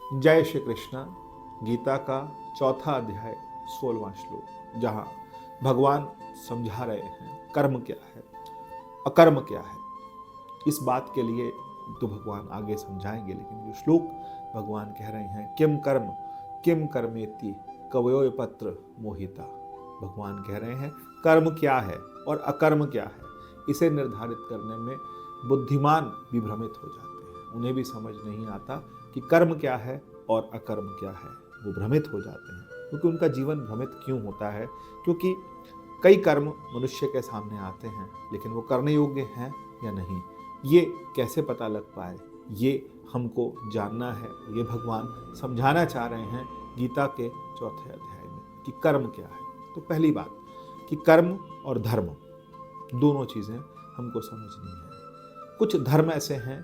जय श्री कृष्ण। गीता का चौथा अध्याय 16वां श्लोक, जहाँ भगवान समझा रहे हैं कर्म क्या है, अकर्म क्या है। इस बात के लिए तो भगवान आगे समझाएंगे, लेकिन जो श्लोक भगवान कह रहे हैं, किम कर्मेति कवयो पत्र मोहिता। भगवान कह रहे हैं कर्म क्या है और अकर्म क्या है, इसे निर्धारित करने में बुद्धिमान भी भ्रमित हो जाते हैं। उन्हें भी समझ नहीं आता कि कर्म क्या है और अकर्म क्या है। वो भ्रमित हो जाते हैं, क्योंकि उनका जीवन भ्रमित क्यों होता है? क्योंकि कई कर्म मनुष्य के सामने आते हैं, लेकिन वो करने योग्य हैं या नहीं, ये कैसे पता लग पाए, ये हमको जानना है। ये भगवान समझाना चाह रहे हैं गीता के चौथे अध्याय में कि कर्म क्या है। तो पहली बात कि कर्म और धर्म दोनों चीज़ें हमको समझनी है। कुछ धर्म ऐसे हैं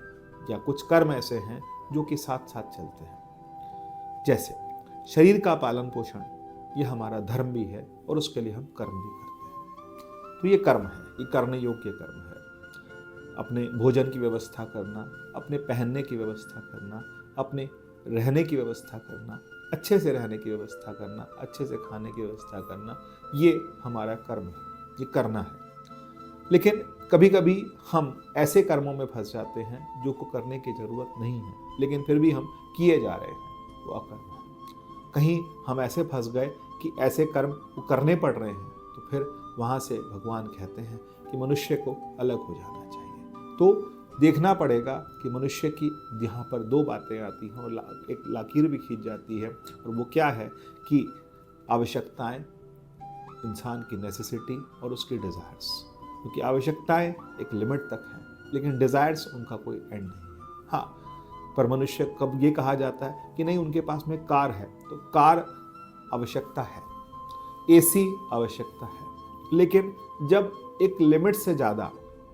या कुछ कर्म ऐसे हैं जो कि साथ साथ चलते हैं। जैसे शरीर का पालन पोषण, ये हमारा धर्म भी है और उसके लिए हम कर्म भी करते हैं। तो ये कर्म है, ये करने योग्य कर्म है। अपने भोजन की व्यवस्था करना, अपने पहनने की व्यवस्था करना, अपने रहने की व्यवस्था करना, अच्छे से रहने की व्यवस्था करना, अच्छे से खाने की व्यवस्था करना, ये हमारा कर्म है, ये करना है। लेकिन कभी कभी हम ऐसे कर्मों में फंस जाते हैं जो को करने की ज़रूरत नहीं है, लेकिन फिर भी हम किए जा रहे हैं, वो अकर्म है। कहीं हम ऐसे फंस गए कि ऐसे कर्म वो करने पड़ रहे हैं, तो फिर वहाँ से भगवान कहते हैं कि मनुष्य को अलग हो जाना चाहिए। तो देखना पड़ेगा कि मनुष्य की यहाँ पर दो बातें आती हैं और एक लकीर भी खींच जाती है, और वो क्या है कि आवश्यकताएं, इंसान की नेसेसिटी और उसकी डिज़ायर्स। क्योंकि आवश्यकताएं एक लिमिट तक हैं, लेकिन डिज़ायर्स उनका कोई एंड नहीं है। हाँ, पर मनुष्य कब ये कहा जाता है कि नहीं उनके पास में कार है, तो कार आवश्यकता है, एसी आवश्यकता है। लेकिन जब एक लिमिट से ज़्यादा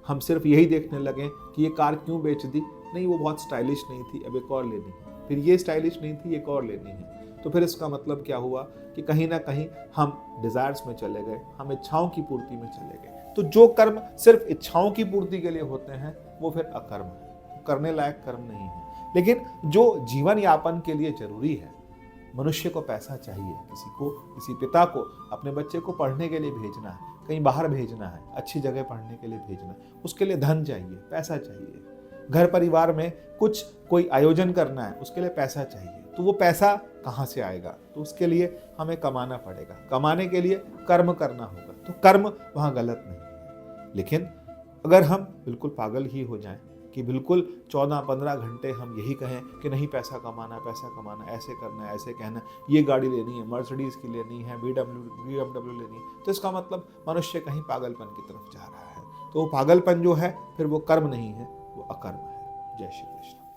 हम सिर्फ यही देखने लगे कि ये कार क्यों बेच दी, नहीं वो बहुत स्टाइलिश नहीं थी, अब एक और लेनी है, फिर ये स्टाइलिश नहीं थी, एक और लेनी है, तो फिर इसका मतलब क्या हुआ कि कहीं ना कहीं हम डिज़ायर्स में चले गए, हम इच्छाओं की पूर्ति में चले गए। तो जो कर्म सिर्फ इच्छाओं की पूर्ति के लिए होते हैं वो फिर अकर्म है, करने लायक कर्म नहीं है। लेकिन जो जीवन यापन के लिए जरूरी है, मनुष्य को पैसा चाहिए, किसी पिता को अपने बच्चे को पढ़ने के लिए भेजना है, कहीं बाहर भेजना है, अच्छी जगह पढ़ने के लिए भेजना है, उसके लिए धन चाहिए, पैसा चाहिए। घर परिवार में कुछ कोई आयोजन करना है, उसके लिए पैसा चाहिए। तो वो पैसा कहाँ से आएगा? तो उसके लिए हमें कमाना पड़ेगा, कमाने के लिए कर्म करना होगा। तो कर्म वहाँ गलत नहीं है। लेकिन अगर हम बिल्कुल पागल ही हो जाएं कि बिल्कुल 14-15 घंटे हम यही कहें कि नहीं पैसा कमाना, ऐसे करना है, ऐसे कहना, ये गाड़ी लेनी है, मर्सिडीज की लेनी है, BMW लेनी है, तो इसका मतलब मनुष्य कहीं पागलपन की तरफ जा रहा है। तो वो पागलपन जो है फिर वो कर्म नहीं है, वो अकर्म है। जय श्री कृष्ण।